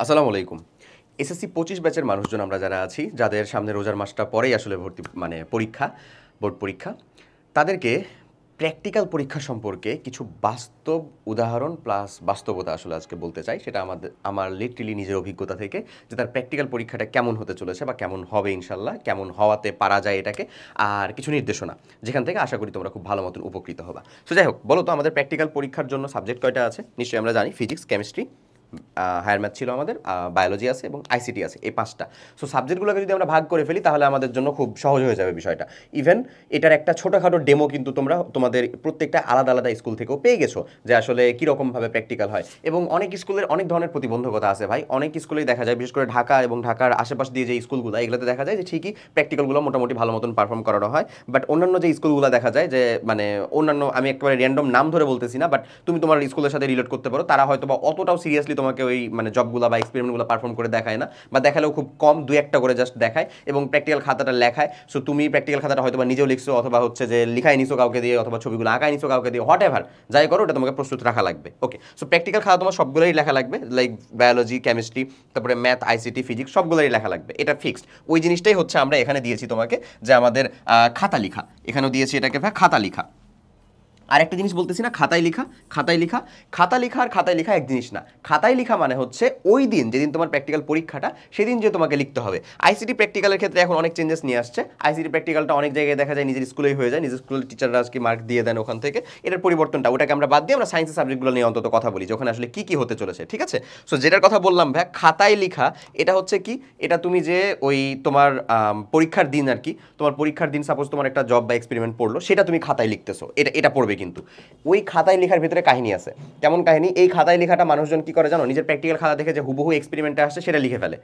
আসসালামু আলাইকুম। এসএসসি ২৫ ব্যাচের মানুষজন আমরা যারা আছি, যাদের সামনে রোজার মাসটা পরেই আসলে ভর্তি পরীক্ষা, বোর্ড পরীক্ষা, তাদেরকে প্র্যাকটিক্যাল পরীক্ষা সম্পর্কে কিছু বাস্তব উদাহরণ প্লাস বাস্তবতা আসলে আজকে বলতে চাই। সেটা আমার লিটারেলি নিজের অভিজ্ঞতা থেকে, যে তার প্র্যাকটিক্যাল পরীক্ষাটা কেমন হতে চলেছে বা কেমন হবে ইনশাল্লাহ, কেমন হওয়াতে পারা যায় এটাকে, আর কিছু নির্দেশনা যেখান থেকে আশা করি তোমরা খুব ভালো মতন উপকৃত হবা। সো যাই হোক, বলো তো আমাদের প্র্যাকটিক্যাল পরীক্ষার জন্য সাবজেক্ট কয়টা আছে? নিশ্চয়ই আমরা জানি, ফিজিক্স, কেমিস্ট্রি, হায়ার ম্যাথ ছিল আমাদের, বায়োলজি আছে এবং আইসিটি আছে, এই পাঁচটা। সো সাবজেক্টগুলোকে যদি আমরা ভাগ করে ফেলি তাহলে আমাদের জন্য খুব সহজ হয়ে যাবে বিষয়টা। ইভেন এটার একটা ছোটোখাটো ডেমো কিন্তু তোমরা তোমাদের প্রত্যেকটা আলাদা আলাদা স্কুল থেকেও পেয়ে গেছো, যে আসলে কীরকমভাবে প্র্যাকটিক্যাল হয়। এবং অনেক স্কুলের অনেক ধরনের প্রতিবন্ধকতা আছে ভাই, অনেক স্কুলেই দেখা যায়, বিশেষ করে ঢাকা এবং ঢাকার আশেপাশ দিয়ে যে স্কুলগুলো, এগুলোতে দেখা যায় যে ঠিকই প্র্যাকটিক্যালগুলো মোটামুটি ভালো মতন পারফর্ম করানো হয়। বাট অন্যান্য যে স্কুলগুলো দেখা যায় যে মানে অন্যান্য, আমি একেবারে র্যান্ডম নাম ধরে বলতেছি না, বাট তুমি তোমার স্কুলের সাথে রিলেট করতে পারো, তারা হয়তো বা অতটাও সিরিয়াসলি তোমাকে ওই মানে জবগুলো বা এক্সপেরিমেন্টগুলো পারফর্ম করে দেখায় না, বা দেখালেও খুব কম, দুই একটা করে জাস্ট দেখায় এবং প্র্যাকটিক্যাল খাতাটা লেখায়। সো তুমি প্র্যাকটিক্যাল খাতাটা হয়তো বা নিজেও লিখছো, অথবা হচ্ছে যে লিখাই নিছো কাউকে দিয়ে, অথবা ছবিগুলো আঁকাই নিছো কাউকে দিয়ে, হোয়াট এভার যাই করো, ওটা তোমাকে প্রস্তুত রাখা লাগবে। ওকে, সো প্র্যাকটিক্যাল খাতা তোমার সবগুলোই লেখা লাগবে, লাইক বায়োলজি, কেমিস্ট্রি, তারপরে ম্যাথ, আইসিটি, ফিজিক্স, সবগুলোই লেখা লাগবে, এটা ফিক্সড। ওই জিনিসটাই হচ্ছে আমরা এখানে দিয়েছি তোমাকে, যে আমাদের খাতা লিখা, এখানেও দিয়েছি এটাকে খাতা লিখা। আর একটা জিনিস বলতেছি না, খাতায় লেখা, খাতায় লেখা, খাতা লেখা আর খাতায় লেখা এক জিনিস না। খাতায় লেখা মানে হচ্ছে ওই দিন যেদিন তোমার প্র্যাকটিক্যাল পরীক্ষাটা, সেদিন যে তোমাকে লিখতে হবে। আইসিটি প্র্যাকটিক্যালের ক্ষেত্রে এখন অনেক চেঞ্জেস নিয়ে আসছে। আইসিটি প্র্যাকটিক্যালটা অনেক জায়গায় দেখা যায় নিজের স্কুলেই হয়ে যায়, নিজের স্কুলের টিচাররা আজকে মার্ক দিয়ে দেন ওখান থেকে। এটার পরিবর্তনটা, ওটাকে আমরা বাদ দিয়ে আমরা সায়েন্সের সাবজেক্টগুলো নিয়ে অন্তত কথা বলি, যে ওখানে আসলে কী কী হতে চলেছে, ঠিক আছে? সো যেটার কথা বললাম ভাই, খাতায় লেখা, এটা হচ্ছে কি, এটা তুমি যে ওই তোমার পরীক্ষার দিন আর কি, তোমার পরীক্ষার দিন সাপোজ তোমার একটা জব বা এক্সপেরিমেন্ট পড়লো, সেটা তুমি খাতায় লিখতেছো, এটা এটা পড়বে। কিন্তু ওই খাতায় লেখার ভিতরে কাহিনী আছে। কেমন কাহিনী? এই খাতায় লেখাটা মানুষজন কি করে জানো? নিজের প্র্যাকটিক্যাল খাতা দেখে যে হুবহু এক্সপেরিমেন্টে আসছে সেটা লিখে ফেলে।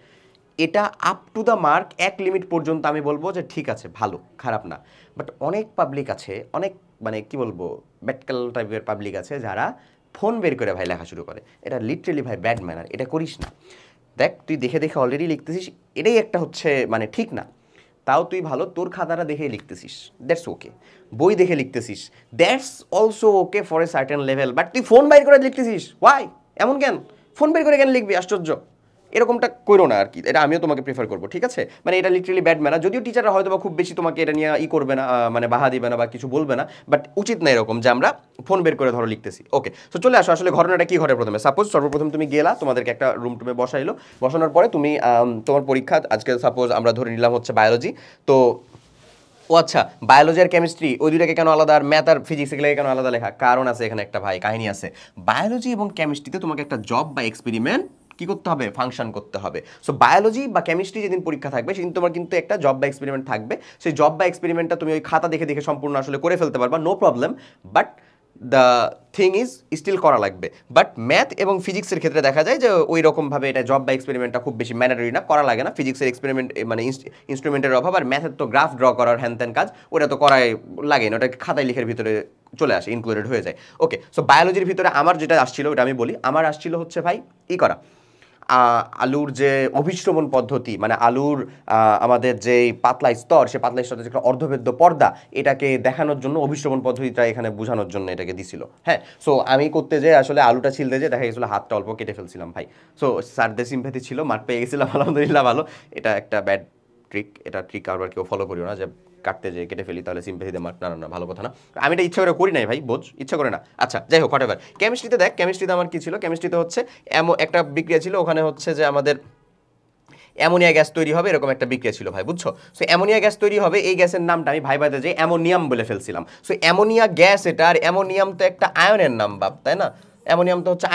এটা আপ টু দ্য মার্ক, এক লিমিট পর্যন্ত আমি বলবো যে ঠিক আছে, ভালো, খারাপ না। বাট অনেক পাবলিক আছে, অনেক মানে কি বলবো, ব্যাটকাল টাইপের পাবলিক আছে, যারা ফোন বের করে ভাই লেখা শুরু করে। এটা লিটারেলি ভাই ব্যাড ম্যানার, এটা করিস না। দেখ, তুই দেখে দেখে অলরেডি লিখতেছিস, এটাই একটা হচ্ছে মানে ঠিক না। তাও তুই ভালো, তোর খাতাটা দেখেই লিখতেছিস, দ্যাটস ওকে। বই দেখে লিখতেছিস, that's also okay for a certain level. But তুই ফোন বাইর করে লিখতেছিস, ওয়াই? এমন কেন? ফোন বের করে কেন লিখবি? আশ্চর্য। এরকমটা করো না আর কি, এটা আমিও তোমাকে প্রেফার করবো, ঠিক আছে? মানে এটা লিটারেলি ব্যাড ম্যানার। যদিও টিচাররা হয়তো বা খুব বেশি তোমাকে এটা নিয়ে করবে না, মানে বাহা দিবে না বা কিছু বলবে না, বাট উচিত না এরকম যে আমরা ফোন বের করে ধরো লিখতেছি। ওকে, সো চলে আসো, আসলে ঘটনাটা কি ঘটে প্রথমে। সাপোজ সর্বপ্রথম তুমি গেলা, তোমাদেরকে একটা রুম টুমে বসাইলো, বসানোর পরে তুমি তোমার পরীক্ষা আজকে সাপোজ আমরা ধরে নিলাম হচ্ছে বায়োলজি। তো ও আচ্ছা, বায়োলজি আর কেমিস্ট্রি ওই দুইটাকে কেন আলাদা, আর ম্যাথ আর ফিজিক্স এগুলোকে কেন আলাদা লেখা? কারণ আছে এখানে একটা ভাই, কাহিনী আছে। বায়োলজি এবং কেমিস্ট্রিতে তোমাকে একটা জব বা এক্সপেরিমেন্ট কি করতে হবে? ফাংশন করতে হবে। সো বায়োলজি বা কেমিস্ট্রি যেদিন পরীক্ষা থাকবে সেদিন তোমার কিন্তু একটা জব বা এক্সপেরিমেন্ট থাকবে। সেই জব বা এক্সপেরিমেন্টটা তুমি ওই খাতা দেখে দেখে সম্পূর্ণ আসলে করে ফেলতে পারবা, no problem. But the thing is still করা লাগবে। বাট ম্যাথ এবং ফিজিক্সের ক্ষেত্রে দেখা যায় যে ওই রকমভাবে এটা জব বা এক্সপেরিমেন্টটা খুব বেশি ম্যান্ডেটরি না, করা লাগে না। ফিজিক্সের এক্সপেরিমেন্ট মানে ইনস্ট্রুমেন্টের অভাব, আর ম্যাথের তো গ্রাফ ড্র করার হ্যান ত্যান কাজ, ওটা তো করাই লাগে না, ওটা খাতায় লিখার ভিতরে চলে আসে, ইনক্লুডেড হয়ে যায়। ওকে, সো বায়োলজির ভিতরে আমার যেটা আসছিল ওটা আমি বলি। আমার আসছিল হচ্ছে ভাই করা আলুর যে অভিশ্রবণ পদ্ধতি, মানে আলুর আমাদের যে পাতলা স্তর, সে পাতলা স্তরের যে একটা অর্ধভেদ্য পর্দা, এটাকে দেখানোর জন্য অভিশ্রবণ পদ্ধতিটা এখানে বোঝানোর জন্য এটাকে দিছিল। হ্যাঁ, সো আমি করতে যে আসলে আলুটা ছিলতে যে দেখা গেছিলো হাতটা অল্প কেটে ফেলছিলাম ভাই। সো স্যারদের সিম্প্যাথি ছিল, মাঠ পেয়ে গেছিলাম, আলহামদুলিল্লাহ ভালো। এটা একটা ব্যাড ট্রিক, এটা ট্রিক আবার কেউ ফলো করিও না, যে কাটতে যে কেটে ফেলি তাহলে সিম্প্যাথি দিয়ে মার্ক, না না, ভালো কথা না। আমি এটা ইচ্ছা করে করি নাই ভাই, বোঝ, ইচ্ছা করে না। আচ্ছা যাই হোক, হোয়াটএভার। কেমিস্ট্রিতে দেখ, কেমিস্ট্রিতে আমার কি ছিল, কেমিস্ট্রিতে হচ্ছে এমন একটা বিক্রিয়া ছিল, ওখানে হচ্ছে যে আমাদের অ্যামোনিয়া গ্যাস তৈরি হবে, এরকম একটা বিক্রিয়া ছিল ভাই, বুঝছো? সো অ্যামোনিয়া গ্যাস তৈরি হবে, এই গ্যাসের নামটা আমি ভাইবাতে যে অ্যামোনিয়াম বলে ফেলছিলাম। সো অ্যামোনিয়া গ্যাস এটা, আর অ্যামোনিয়াম তো একটা আয়নের নাম বাপ, তাই না? অ্যামোনিয়াম তো হচ্ছে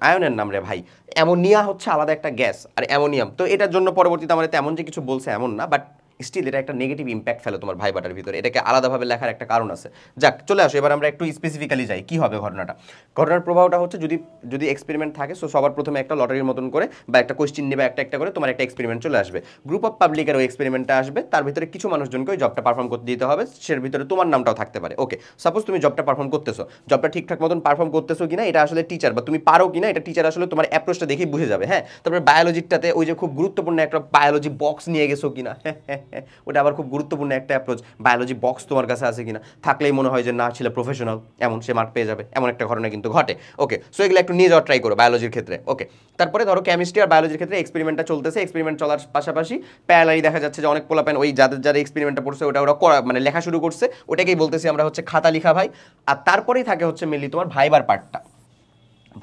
আয়নের নাম রে ভাই। অ্যামোনিয়া হচ্ছে আলাদা একটা গ্যাস, আর অ্যামোনিয়াম তো এটার জন্য পরবর্তীতে আমার তেমন যে কিছু বলছে এমন না, বাট স্টিল এটা একটা নেগেটিভ ইম্প্যাক্ট ফেলে তোমার ভাইবাটার ভিতরে, এটাকে আলাদাভাবে লেখার একটা কারণ আছে। যাক, চলে আসো এবার আমরা একটু স্পেসিফিক্যালি যাই কি হবে ঘটনাটা। ঘটনার প্রভাবটা হচ্ছে, যদি যদি এক্সপেরিমেন্ট থাকে, সো সবার প্রথমে একটা লটারির মতন করে বা একটা কোশ্চিন নেবে, একটা একটা করে তোমার একটা এক্সপেরিমেন্ট চলে আসবে। গ্রুপ অফ পাবলিকের ওই এক্সপেরিমেন্টটা আসবে, তার ভিতরে কিছু মানুষজনকে ওই জবটা পারফর্ম করতে দিতে হবে, সের ভিতরে তোমার নামটাও থাকতে পারে। ওকে, সাপোজ তুমি জবটা পারফর্ম করতেছো, জবটা ঠিকঠাক মতন পারফর্ম করতেছো কিনা এটা আসলে টিচার, বা তুমি পারো কিনা এটা টিচার আসলে তোমার অ্যাপ্রোচটা দেখেই বুঝে যাবে। হ্যাঁ, তারপরে বায়োলজিটাতে ওই যে খুব গুরুত্বপূর্ণ একটা বায়োলজি বক্স নিয়ে গেছো কিনা, হ্যাঁ হ্যাঁ, হ্যাঁ, ওটা আবার খুব গুরুত্বপূর্ণ একটা অ্যাপ্রোচ। বায়োলজি বক্স তোমার কাছে আছে কিনা, থাকলেই মনে হয় যে না ছেলে প্রফেশনাল, এমন সে মার্ক পেয়ে যাবে, এমন একটা ঘটনা কিন্তু ঘটে। ওকে, সো এগুলো একটু নিয়ে যাওয়ার ট্রাই করো বায়োলজির ক্ষেত্রে। ওকে, তারপরে ধরো কেমিস্ট্রি আর বায়োলজির ক্ষেত্রে এক্সপেরিমেন্টটা চলতেছে, এক্সপেরিমেন্ট চলার পাশাপাশি প্যারালালি দেখা যাচ্ছে যে অনেক পোলাপেন ওই যাদের এক্সপেরিমেন্টটা পড়ছে ওটা ওরা করা মানে লেখা শুরু করছে, ওটাকেই বলতেছি আমরা হচ্ছে খাতা লেখা ভাই। আর তারপরেই থাকে হচ্ছে মেনলি তোমার ভাইবার পার্টটা।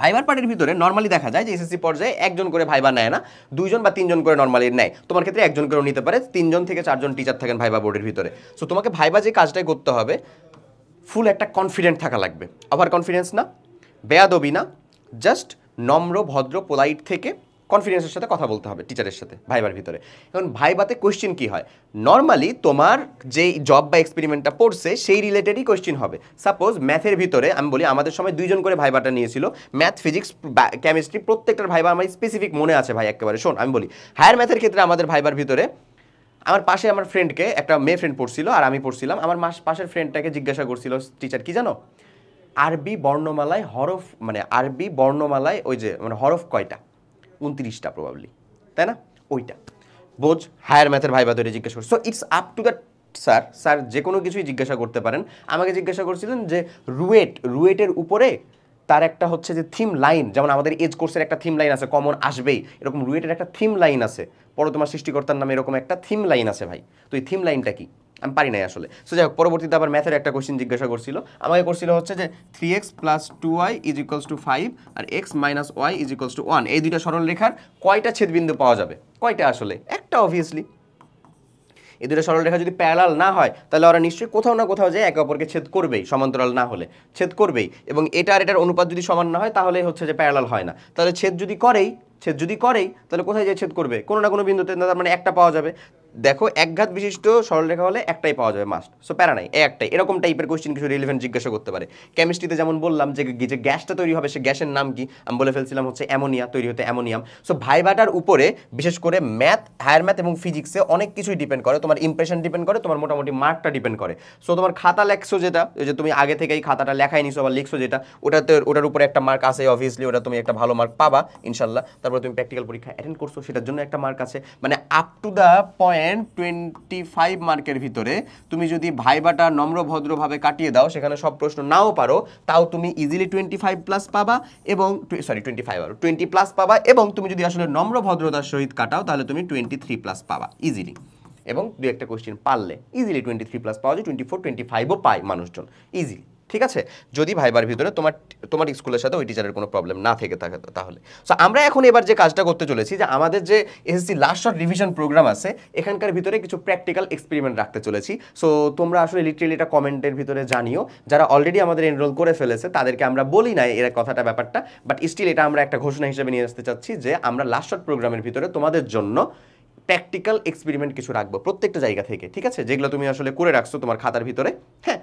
ভাইবার পার্টের ভিতরে নর্মালি দেখা যায় যে এসএসসি পর্যায়ে একজন করে ভাইবা নেয় না, 2জন বা 3জন করে নর্মালি নেয়। তোমার ক্ষেত্রে একজন করেও নিতে পারে, 3জন থেকে 4জন টিচার থাকেন ভাইবা বোর্ডের ভিতরে। সো তোমাকে ভাইবা যে কাজটাই করতে হবে, ফুল একটা কনফিডেন্ট থাকা লাগবে। ওভার কনফিডেন্স না, বেয়াদবি না, জাস্ট নম্র ভদ্র পোলাইট থেকে কনফিডেন্সের সাথে কথা বলতে হবে টিচারের সাথে ভাইবার ভিতরে। এখন ভাইবাতে কোয়েশ্চেন কি হয়, নর্মালি তোমার যেই জব বা এক্সপেরিমেন্টটা পড়ছে সেই রিলেটেডই কোয়েশ্চেন হবে। সাপোজ ম্যাথের ভিতরে আমি বলি আমাদের সময় 2জন করে ভাইবাটা নিয়েছিল, ম্যাথ ফিজিক্স কেমিস্ট্রি, প্রত্যেকটার ভাইবা আমার স্পেসিফিক মনে আছে ভাই একেবারে। শোন আমি বলি, হায়ার ম্যাথের ক্ষেত্রে আমাদের ভাইবার ভিতরে আমার পাশে আমার ফ্রেন্ডকে, একটা মেয়ে ফ্রেন্ড পড়ছিল আর আমি পড়ছিলাম, আমার পাশের ফ্রেন্ডটাকে জিজ্ঞাসা করছিল টিচার কি জানো, আরবি বর্ণমালায় হরফ মানে আরবি বর্ণমালায় ওই যে মানে হরফ কয়টা, 29টা প্রবাবলি, তাই না? ওইটা বোঝ। হায়ার ম্যাথের ভাইবা ধরে জিজ্ঞাসা করছে। So it's up to the sir যে কোনো কিছুই জিজ্ঞাসা করতে পারেন। আমাকে জিজ্ঞাসা করছিলেন যে রুয়েটের উপরে তার একটা হচ্ছে যে থিম লাইন, যেমন আমাদের এজ কোর্সের একটা থিম লাইন আছে, কমন আসবেই, এরকম রুয়েটের একটা থিম লাইন আছে, পরে তোমার সৃষ্টিকর্তার নামে এরকম একটা থিম লাইন আছে ভাই। তো এই থিম লাইনটা কি আমি পারি নাই আসলে। সো যাই হোক, পরবর্তীতে আবার ম্যাথের একটা কোশ্চেন জিজ্ঞাসা করছিল, আমাকে করছিল হচ্ছে যে 3x + 2y = 5 আর x - y = 1, এই দুইটা সরল রেখার কয়টা ছেদবিন্দু পাওয়া যাবে? কয়টা আসলে? একটা অবভিয়াসলি। এই দুটো সরল রেখা যদি প্যারালাল না হয় তাহলে ওরা নিশ্চয়ই কোথাও না কোথাও যায় একে অপরকে ছেদ করবেই, সমান্তরাল না হলে ছেদ করবেই। এবং এটা আর এটার অনুপাত যদি সমান না হয় তাহলে হচ্ছে যে প্যারালাল হয় না। তাহলে ছেদ যদি করেই তাহলে কোথায় যায় ছেদ করবে? কোনো না কোনো বিন্দুতে, তার মানে একটা পাওয়া যাবে। দেখো একঘাত বিশিষ্ট সরলরেখা হলে একটাই পাওয়া যাবে মাস্ট, সো প্যারা নাই, একটাই। এরকম টাইপের কোশ্চেন কিছু রিলেভেন্ট জিজ্ঞাসা করতে পারে। কেমিস্ট্রিতে যেমন বললাম যে গ্যাসটা তৈরি হবে, সে গ্যাসের নাম কি আমি বলে ফেলছিলাম হচ্ছে অ্যামোনিয়া, তৈরি হতে অ্যামোনিয়াম। সো ভাইবাটার উপরে বিশেষ করে ম্যাথ, হায়ার ম্যাথ এবং ফিজিক্সে অনেক কিছুই ডিপেন্ড করে, তোমার ইমপ্রেশন ডিপেন্ড করে, তোমার মোটামুটি মার্কটা ডিপেন্ড করে। সো তোমার খাতা লেখছো যেটা, ওই যে তুমি আগে থেকেই খাতাটা লেখাই নিছো বা লিখছো যেটা, ওটার উপরে একটা মার্ক আছে অবভিয়াসলি, ওটা তুমি একটা ভালো মার্ক পাবা ইনশাল্লাহ। তারপরে তুমি প্র্যাকটিক্যাল পরীক্ষা অ্যাটেন্ড করছো, সেটার জন্য একটা মার্ক আছে। মানে আপ টু দ্য পয়েন্ট 25 মার্কের ভিতরে তুমি যদি ভাইবাটা নম্র ভদ্রভাবে কাটিয়ে দাও, সেখানে সব প্রশ্ন নাও পারো, তাও তুমি ইজিলি 25+ পাবা, এবং 20+ পাবা। এবং তুমি যদি আসলে নম্র ভদ্রতার সহিত কাটাও তাহলে তুমি 23+ পাবা ইজিলি। এবং দু একটা কোশ্চেন পারলে ইজিলি 23+ পাওয়া যায়, 24, 25ও পায় মানুষজন ইজিলি। ঠিক আছে, যদি ভাইবার ভিতরে তোমার স্কুলের সাথে ওই টিচারের কোনো প্রবলেম না থেকে থাকে তাহলে। সো আমরা এখন এবার যে কাজটা করতে চলেছি, যে আমাদের যে SSC last shot revision programme আছে, এখানকার ভিতরে কিছু প্র্যাকটিক্যাল এক্সপেরিমেন্ট রাখতে চলেছি। সো তোমরা আসলে লিটারেলি এটা কমেন্টের ভিতরে জানিও। যারা অলরেডি আমাদের এনরোল করে ফেলেছে তাদেরকে আমরা বলি নাই এর কথাটা ব্যাপারটা, বাট স্টিল এটা আমরা একটা ঘোষণা হিসেবে নিয়ে আসতে চাচ্ছি যে আমরা লাস্ট শট প্রোগ্রামের ভিতরে তোমাদের জন্য প্র্যাকটিক্যাল এক্সপেরিমেন্ট কিছু রাখবো প্রত্যেকটা জায়গা থেকে। ঠিক আছে, যেগুলো তুমি আসলে করে রাখছো তোমার খাতার ভিতরে, হ্যাঁ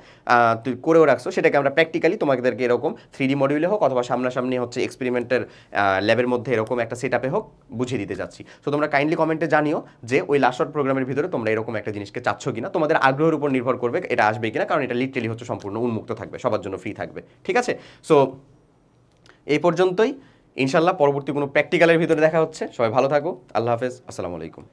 তুই করেও রাখছো, সেটাকে আমরা প্র্যাকটিক্যালি তোমাদেরকে এরকম 3D মডিউলে হোক অথবা সামনাসামনি হচ্ছে এক্সপেরিমেন্টের ল্যাবের মধ্যে এরকম একটা সেটআপে হোক বুঝিয়ে দিতে যাচ্ছি। তো তোমরা কাইন্ডলি কমেন্টে জানিও যে ওই লাস্ট শট প্রোগ্রামের ভিতরে তোমরা এরকম একটা জিনিসকে চাচ্ছ কিনা, তোমাদের আগ্রহের উপর নির্ভর করবে এটা আসবে কিনা, কারণ এটা লিটারেলি হচ্ছে সম্পূর্ণ উন্মুক্ত থাকবে, সবার জন্য ফ্রি থাকবে। ঠিক আছে, সো এই পর্যন্তই। ইনশাল্লাহ পরবর্তী কোনো প্র্যাকটিক্যালের ভিতরে দেখা হচ্ছে। সবাই ভালো থাকো, আল্লাহ হাফেজ, আসসালামু আলাইকুম।